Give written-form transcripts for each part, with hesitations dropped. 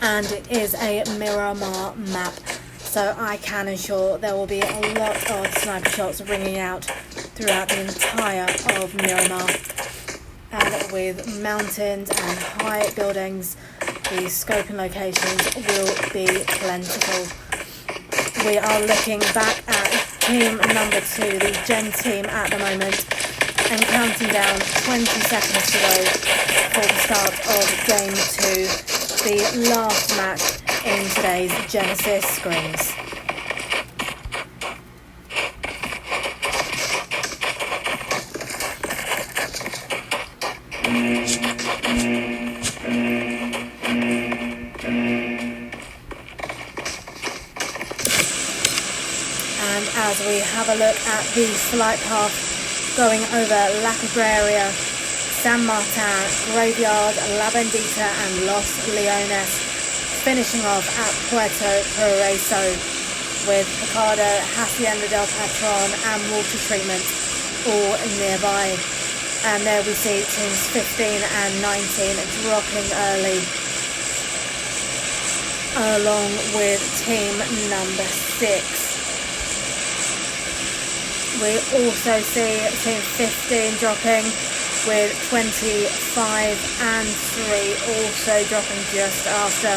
and it is a Miramar map, so I can ensure there will be a lot of sniper shots ringing out throughout the entire of Miramar. And with mountains and high buildings, the scoping locations will be plentiful. We are looking back at team number 2, the Gen team at the moment, and counting down 20 seconds to go for the start of Game 2, the last match in today's Genesis Scrims. And as we have a look at the flight path going over La Cabrera, San Martin, Graveyard, La Bendita and Los Leones, finishing off at Puerto Progreso with Picado, Hacienda del Patron and water treatment all nearby. And there we see teams 15 and 19 dropping early, along with team number 6. We also see team 15 dropping, with 25 and 3 also dropping just after.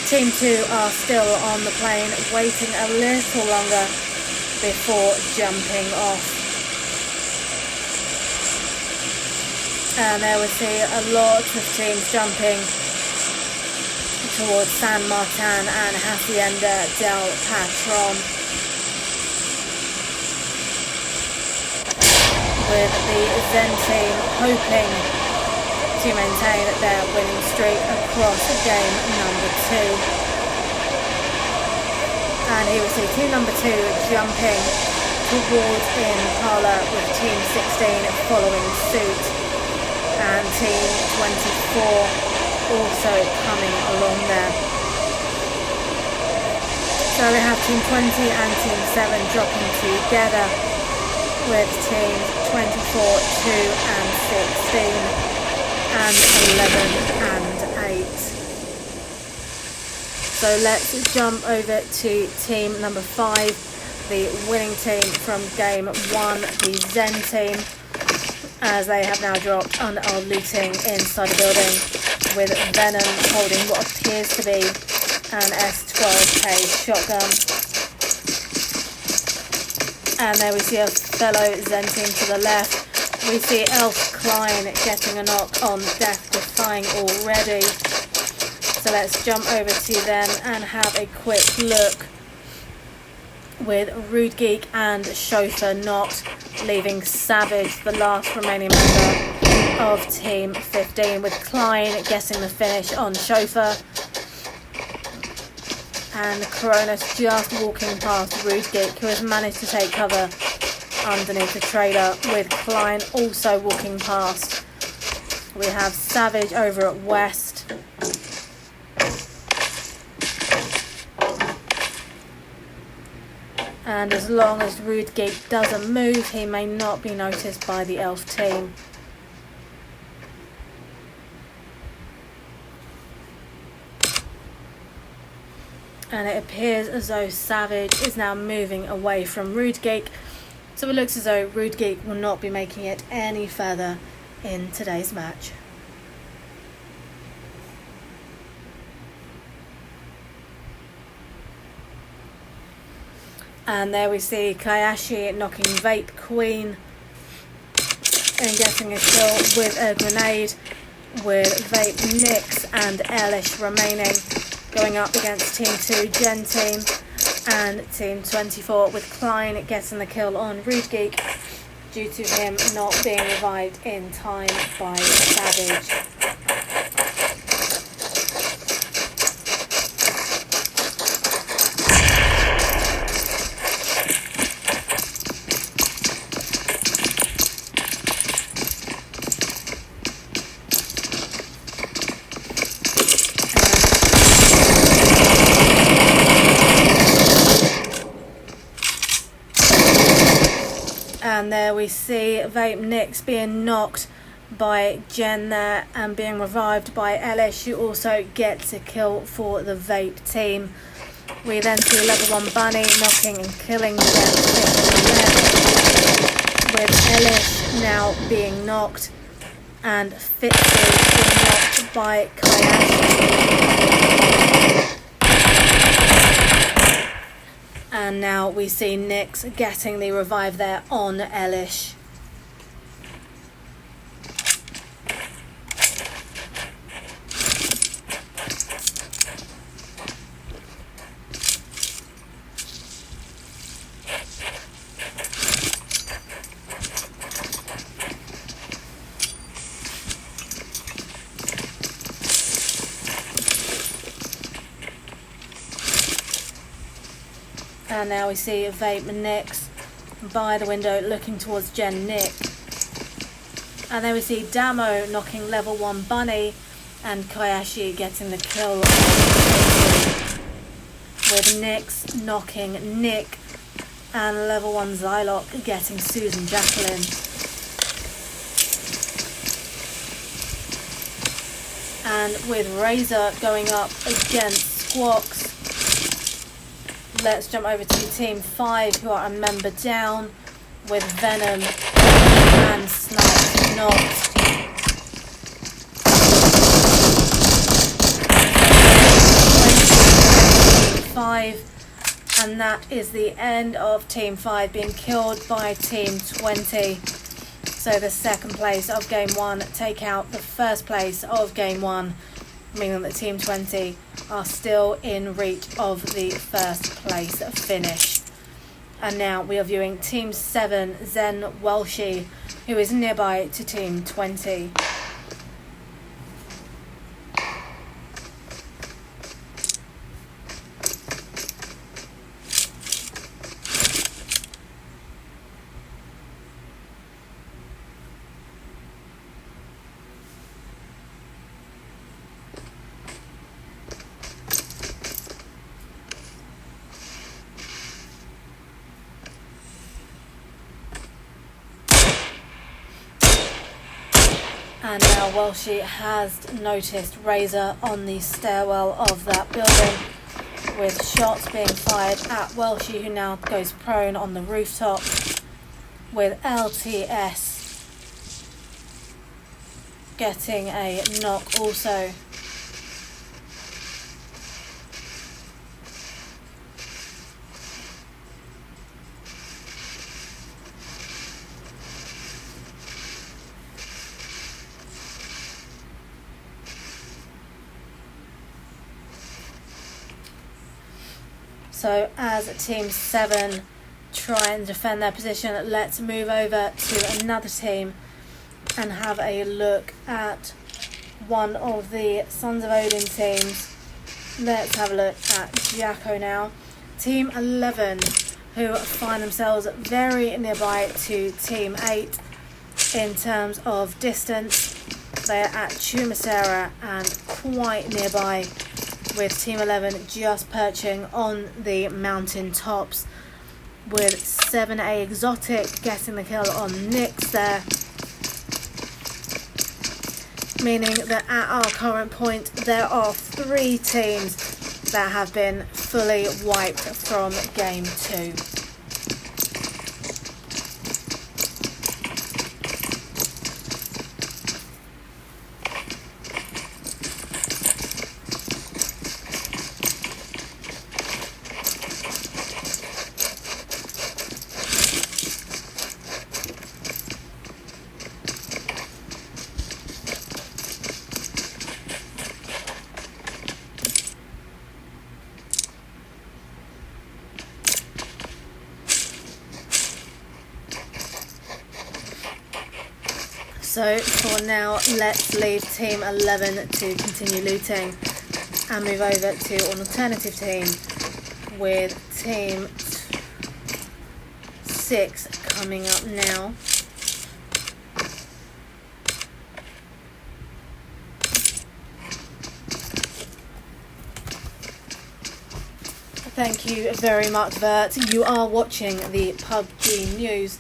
Team 2 are still on the plane, waiting a little longer before jumping off. And there we see a lot of teams jumping towards San Martin and Hacienda del Patron, with the Zen team hoping to maintain their winning streak across game number 2. And here we see team number 2 jumping towards Impala, with team 16 following suit, and team 24 also coming along there. So we have team 20 and team 7 dropping together, with teams 24, 2 and 16 and 11 and 8. So let's jump over to team number 5, the winning team from game 1, the Zen team, as they have now dropped and are looting inside the building, with Venom holding what appears to be an S12K shotgun. And there we see a fellow Zen team to the left. We see Elf Klein getting a knock on Death Defying already. So let's jump over to them and have a quick look, with Rude Geek and Chauffeur not, leaving Savage, the last remaining member of Team 15, with Klein getting the finish on Chauffeur. And Coronas just walking past Rude Geek, who has managed to take cover underneath the trailer, with Klein also walking past. We have Savage over at West. And as long as Rude Geek doesn't move, he may not be noticed by the Elf team. And it appears as though Savage is now moving away from Rude Geek, so it looks as though Rude Geek will not be making it any further in today's match. And there we see Kayashi knocking Vape Queen and getting a kill with a grenade, with Vape Nix and Elish remaining, going up against Team 2 Gen Team and Team 24, with Klein getting the kill on Rude Geek due to him not being revived in time by Savage. And there we see Vape Nix being knocked by Jen there and being revived by Elish, who also gets a kill for the Vape team. We then see level 1 Bunny knocking and killing Jen with Elish now being knocked and Fitzy being knocked by Kayashi. And now we see Nyx getting the revive there on Elish. And now we see Vape and Nyx by the window looking towards Jen Nick. And then we see Damo knocking level 1 Bunny and Kayashi getting the kill with Nyx knocking Nick and level 1 Zylock getting Susan Jacqueline. And with Razor going up against Squawks, let's jump over to Team 5, who are a member down, with Venom and Snipe knocked. Team 5, and that is the end of Team 5 being killed by Team 20. So the second place of Game 1 take out the first place of Game 1, meaning that Team 20 are still in reach of the first place finish. And now we are viewing Team 7, Zen Welshie, who is nearby to Team 20. And now Welshie has noticed Razor on the stairwell of that building, with shots being fired at Welshie, who now goes prone on the rooftop, with LTS getting a knock also. So as Team 7 try and defend their position, let's move over to another team and have a look at one of the Sons of Odin teams. Let's have a look at Jacko now. Team 11, who find themselves very nearby to Team 8 in terms of distance. They're at Chumasera and quite nearby, with Team 11 just perching on the mountain tops, with 7A Exotic getting the kill on Nyx there, meaning that at our current point there are 3 teams that have been fully wiped from Game 2. So for now, let's leave Team 11 to continue looting and move over to an alternative team with Team 6 coming up now. Thank you very much, Vert. You are watching the PUBG news.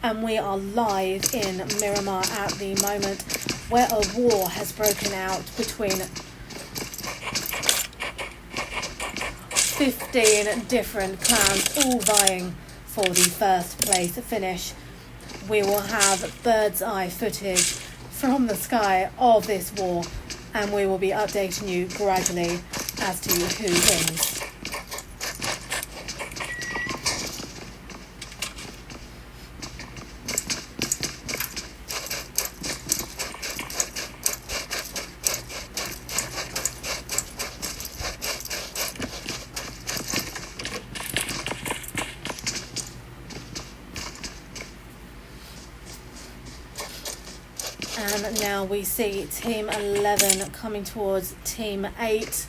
and we are live in Miramar at the moment, where a war has broken out between 15 different clans, all vying for the first place finish. We will have bird's eye footage from the sky of this war, and we will be updating you gradually as to who wins. And now we see Team 11 coming towards Team 8.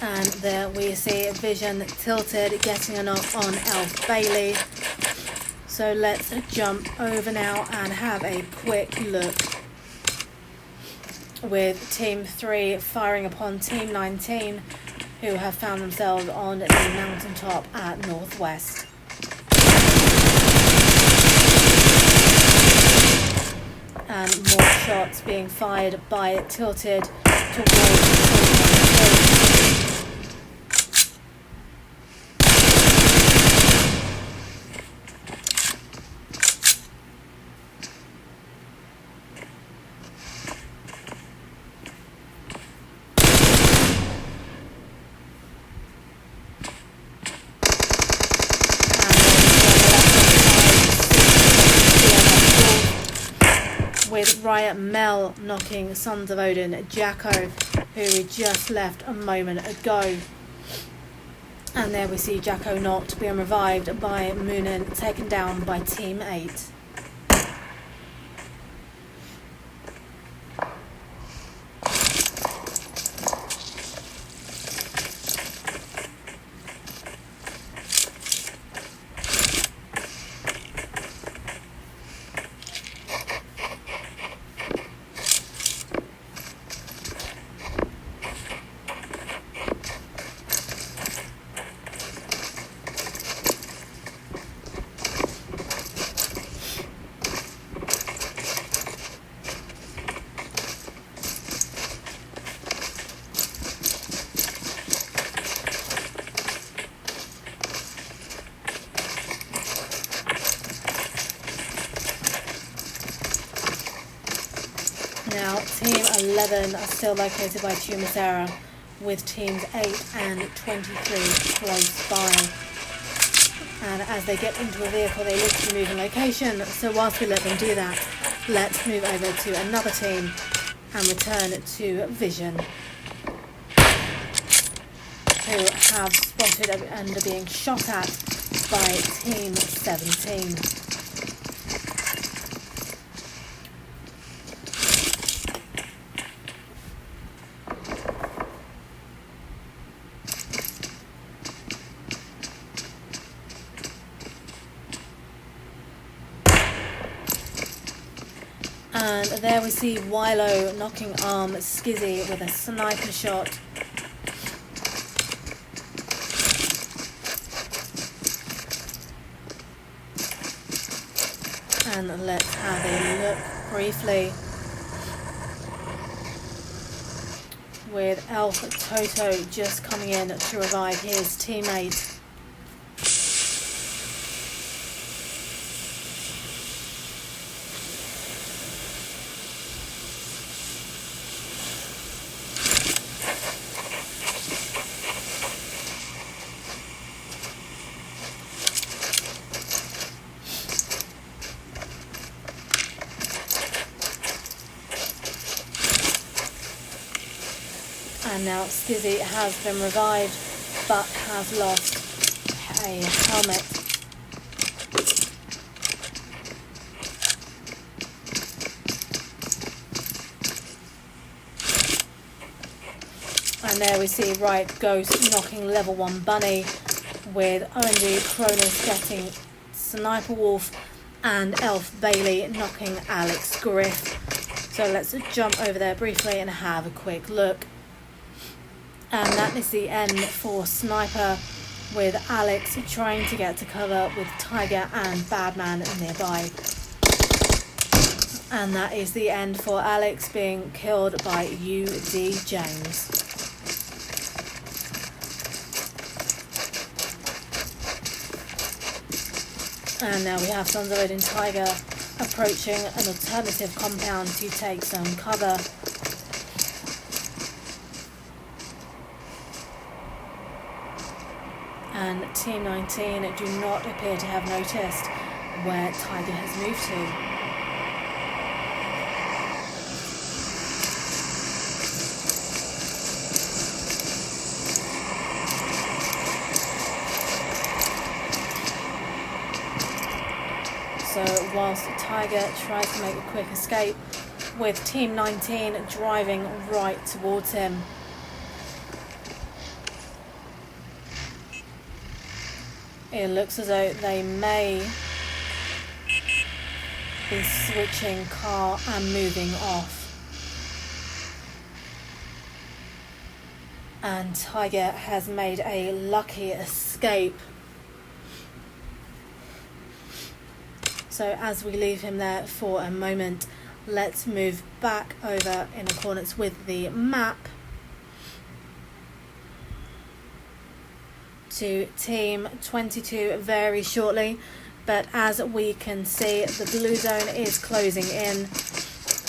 And there we see Vision tilted, getting a knock on Elf Bailey. So let's jump over now and have a quick look with Team 3 firing upon Team 19, who have found themselves on the mountaintop at Northwest. And more shots being fired by Tilted towards Team 19. With Riot Mel knocking Sons of Odin Jacko, who we just left a moment ago. And there we see Jacko not being revived by Moonin, taken down by Team 8. Now, Team 11 are still located by Tumasera, with Teams 8 and 23 close by. And as they get into a vehicle, they look to move in location. So whilst we let them do that, let's move over to another team and return to Vision, who have spotted and are being shot at by Team 17. And there we see Wilo knocking arm Skizzy with a sniper shot. And let's have a look briefly with Elf Toto just coming in to revive his teammate. And now Skizzy has been revived, but has lost a helmet. And there we see Right Ghost knocking level 1 Bunny, with ONG Kronos getting Sniper Wolf, and Elf Bailey knocking Alex Griff. So let's jump over there briefly and have a quick look. And that is the end for Sniper, with Alex trying to get to cover with Tiger and Badman nearby. And that is the end for Alex being killed by UD James. And now we have Sons of Odin Tiger approaching an alternative compound to take some cover. And Team 19 do not appear to have noticed where Tiger has moved to. So whilst Tiger tries to make a quick escape, with Team 19 driving right towards him. It looks as though they may be switching car and moving off. And Tiger has made a lucky escape. So as we leave him there for a moment, let's move back over in accordance with the map to Team 22 very shortly. But as we can see, the blue zone is closing in,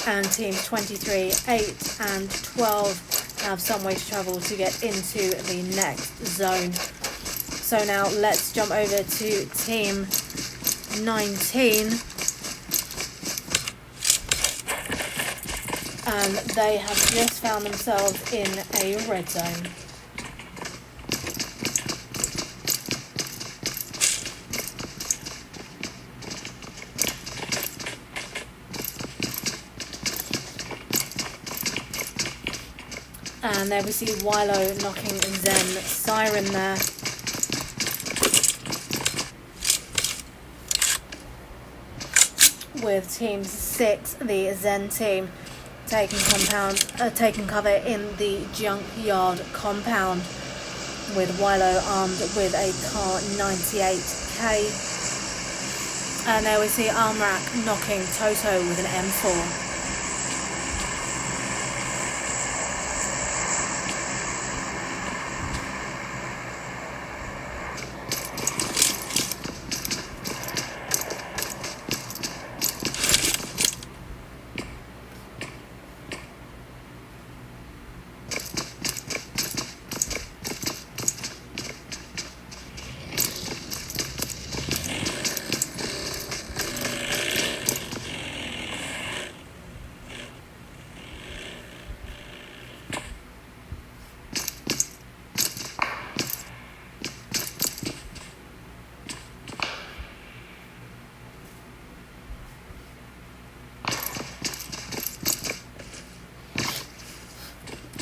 and Teams 23, 8 and 12 have some way to travel to get into the next zone. So now let's jump over to Team 19, and they have just found themselves in a red zone. And there we see Wilo knocking Zen Siren there. With Team 6, the Zen team, taking cover in the junkyard compound, with Wilo armed with a Car 98K. And there we see Armrak knocking Toto with an M4.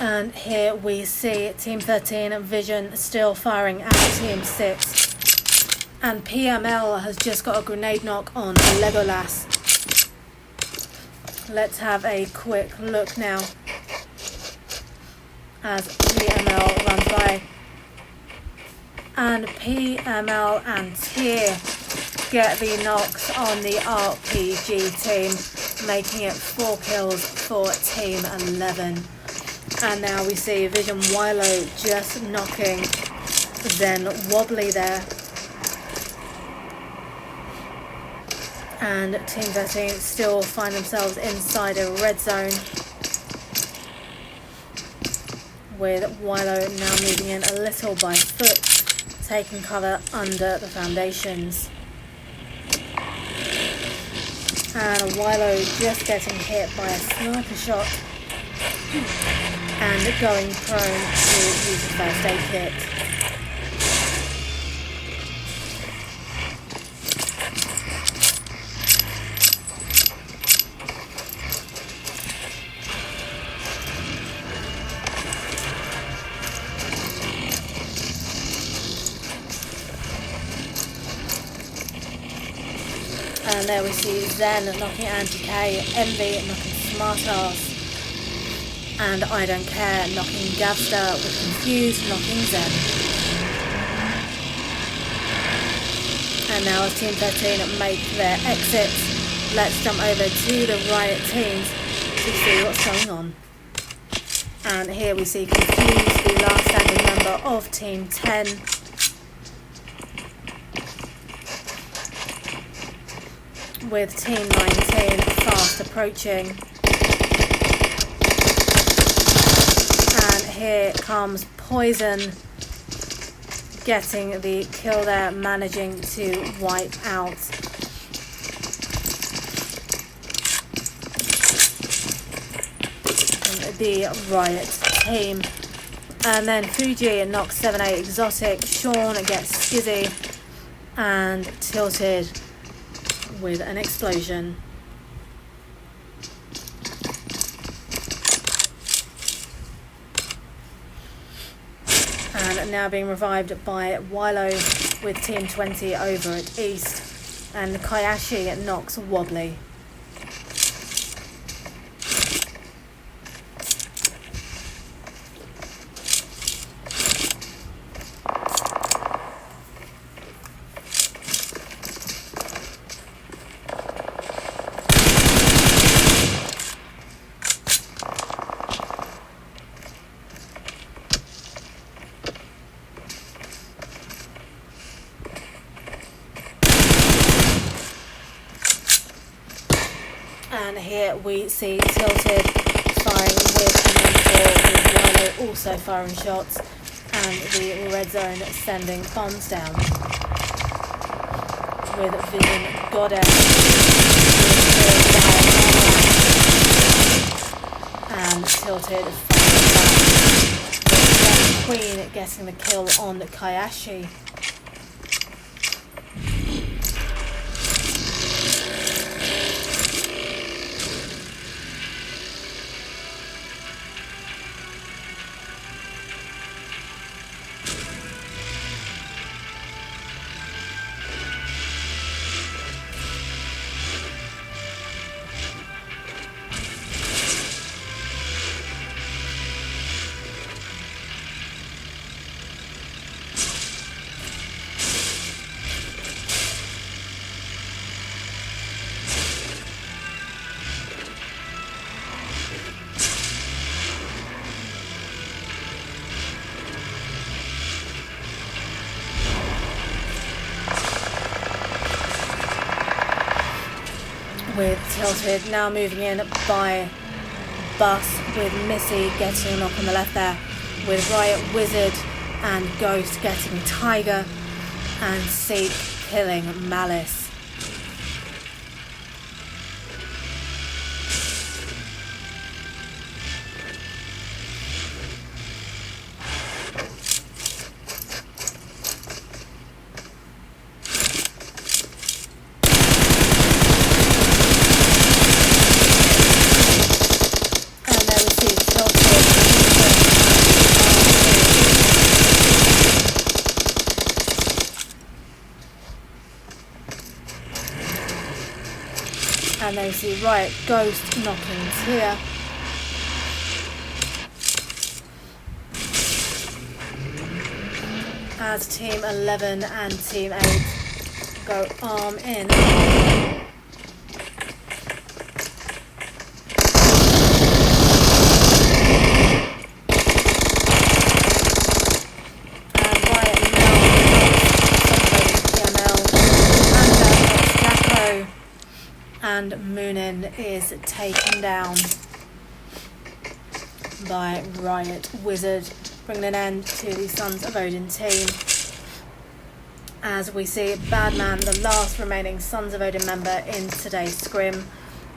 And here we see Team 13 Vision still firing at Team 6. And PML has just got a grenade knock on Legolas. Let's have a quick look now as PML runs by. And PML and Tier get the knocks on the RPG team, making it 4 kills for Team 11. And now we see Vision Wilo just knocking Zen Wobbly there. And Team 13 still find themselves inside a red zone, with Wilo now moving in a little by foot, taking cover under the foundations. And Wilo just getting hit by a sniper shot and going prone to use a first aid kit. And there we see Zen knocking Anti-K, Envy knocking Smartass, and I Don't Care knocking Gavster, with Confused knocking Zen. And now as Team 13 make their exit, let's jump over to the Riot teams to see what's going on. And here we see Confused, the last standing member of Team 10. With Team 19 fast approaching. And here comes Poison getting the kill there, managing to wipe out the Riot team. And then Fuji knocks 7-8 Exotic, Sean gets Skizzy and Tilted with an explosion. And now being revived by Wilo with Team 20 over at East, and Kayashi knocks Wobbly. And here we see Tilted firing with an M4, with Wilo also firing shots, and the red zone sending bombs down. With Vision Goddess and Tilted firing back, with Queen getting the kill on Kayashi. With Tilted now moving in by Bus, with Missy getting a knock on the left there, with Riot Wizard and Ghost getting Tiger, and Seek killing Malice. And then you see Riot Ghost knocking Tia. As Team 11 and Team 8 go arm in. And Riot now and Moonin is taken down by Riot Wizard, bringing an end to the Sons of Odin team. As we see Badman, the last remaining Sons of Odin member in today's scrim,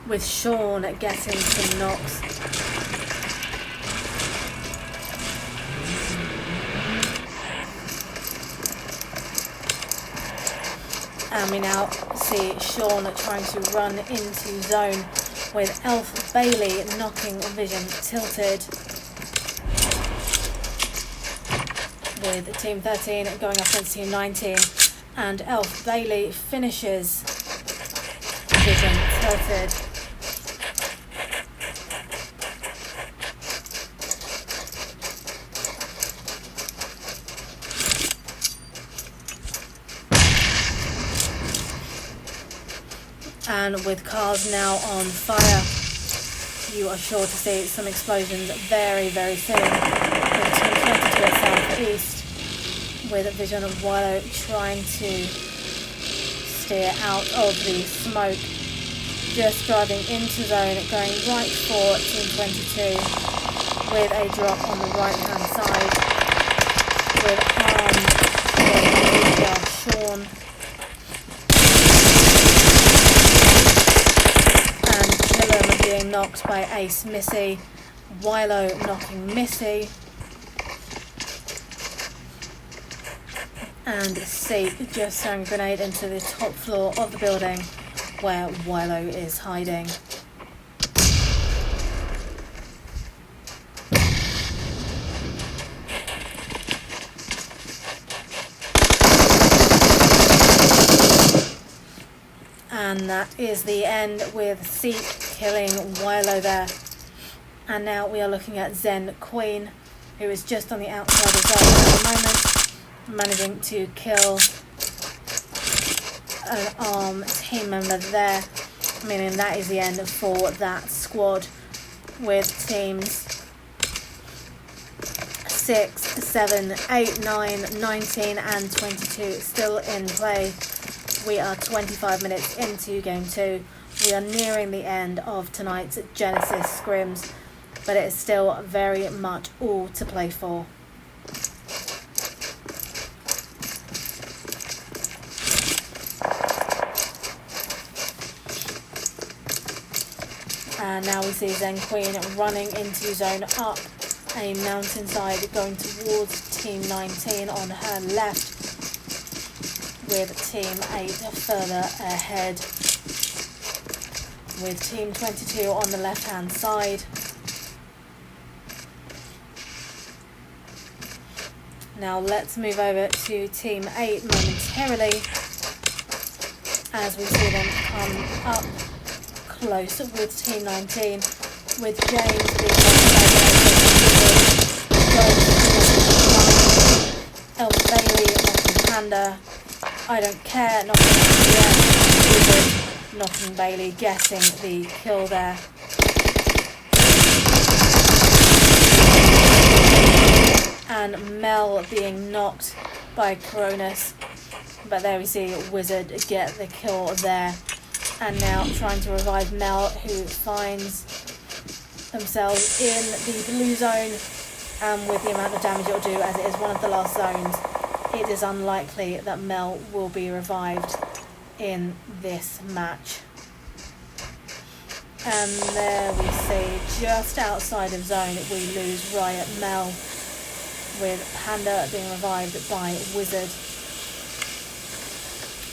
with Sean getting some knocks. And we now see Sean trying to run into zone, with Elf Bailey knocking Vision Tilted. With Team 13 going up against Team 19, and Elf Bailey finishes hurted. And with cars now on fire, you are sure to see some explosions very, very soon. With Team 22 at southeast, with Vision of Wilo trying to steer out of the smoke. Just driving into zone, going right for Team 22, with a drop on the right hand side, with Sean and Killam being knocked by Ace Missy, Wilo knocking Missy, and Seek just throwing a grenade into the top floor of the building where Wilo is hiding. And that is the end, with Seek killing Wilo there. And now we are looking at Zen Queen, who is just on the outside of zone at the moment, managing to kill an ARM team member there, meaning that is the end for that squad, with teams 6, 7, 8, 9, 19 and 22 still in play. We are 25 minutes into Game 2. We are nearing the end of tonight's Genesis Scrims, but it is still very much all to play for. And now we see Zen Queen running into zone up a mountainside, going towards Team 19 on her left, with Team 8 further ahead, with Team 22 on the left hand side. Now let's move over to Team 8 momentarily, as we see them come up close with Team 19, with James being El Bailey knocking Panda, I Don't Care knocking knocking Bailey, getting the kill there. And Mel being knocked by Coronas, but there we see Wizard get the kill there. And now trying to revive Mel, who finds themselves in the blue zone, and with the amount of damage it will do, as it is one of the last zones, it is unlikely that Mel will be revived in this match. And there we see, just outside of zone, we lose Riot Mel, with Panda being revived by Wizard.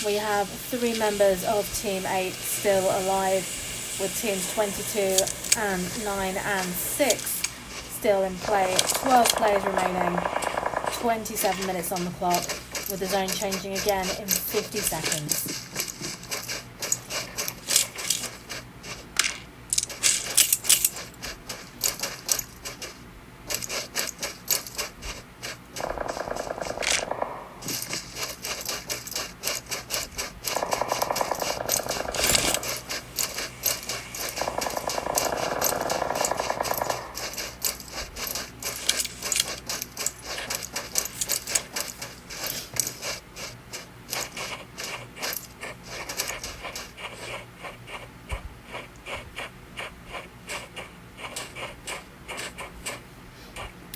We have 3 members of Team 8 still alive, with teams 22 and 9 and 6 still in play. 12 players remaining, 27 minutes on the clock, with the zone changing again in 50 seconds.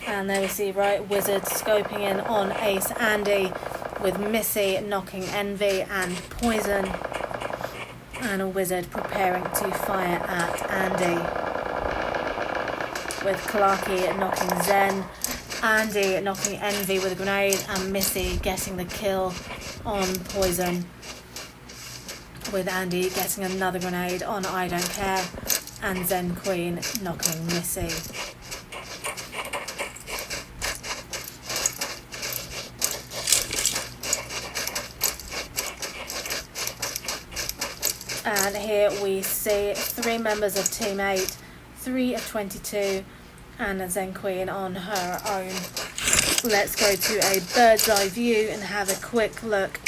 And there we see Wizard scoping in on Ace Andy, with Missy knocking Envy and Poison, and a Wizard preparing to fire at Andy, with Clarky knocking Zen, Andy knocking Envy with a grenade, and Missy getting the kill on Poison, with Andy getting another grenade on I Don't Care, and Zen Queen knocking Missy. And here we see 3 members of Team 8, 3 of 22, and Zen Queen on her own. Let's go to a bird's eye view and have a quick look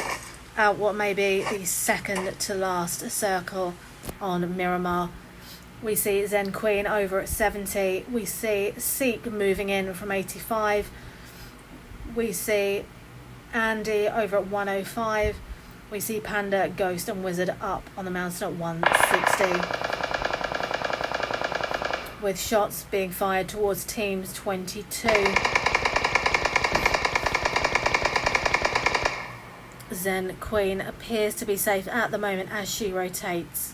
at what may be the second to last circle on Miramar. We see Zen Queen over at 70. We see Seek moving in from 85. We see Andy over at 105. We see Panda, Ghost and Wizard up on the mountain at 160. With shots being fired towards teams 22. Zen Queen appears to be safe at the moment as she rotates.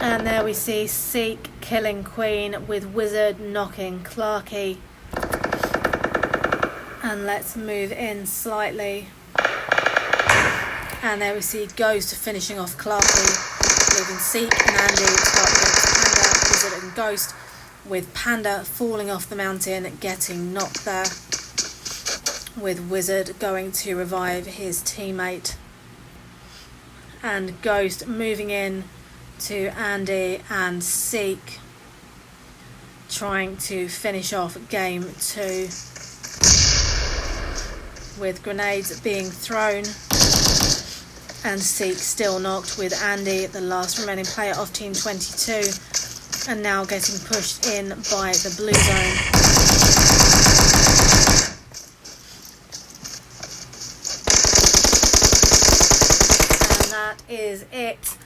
And there we see Seek killing Queen with Wizard knocking Clarky. And let's move in slightly. And there we see Ghost finishing off Clarky, leaving Seek and Andy to start against Panda, Wizard and Ghost, with Panda falling off the mountain, getting knocked there, with Wizard going to revive his teammate. And Ghost moving in to Andy and Seek, trying to finish off game 2, with grenades being thrown, and Seek still knocked, with Andy, the last remaining player of Team 22, and now getting pushed in by the blue zone. And that is it,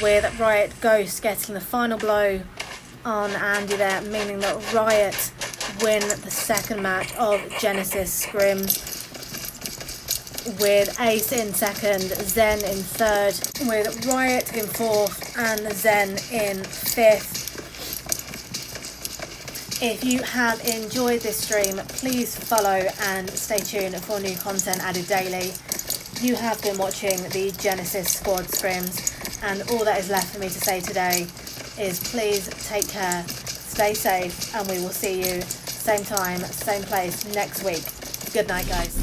with Riot Ghost getting the final blow on Andy there, meaning that Riot win the second match of Genesis Scrims, with Ace in second, Zen in third, with Riot in fourth and Zen in fifth. If you have enjoyed this stream, please follow and stay tuned for new content added daily. You have been watching the Genesis Squad Scrims, and all that is left for me to say today is please take care, stay safe, and we will see you same time, same place next week. Good night, guys.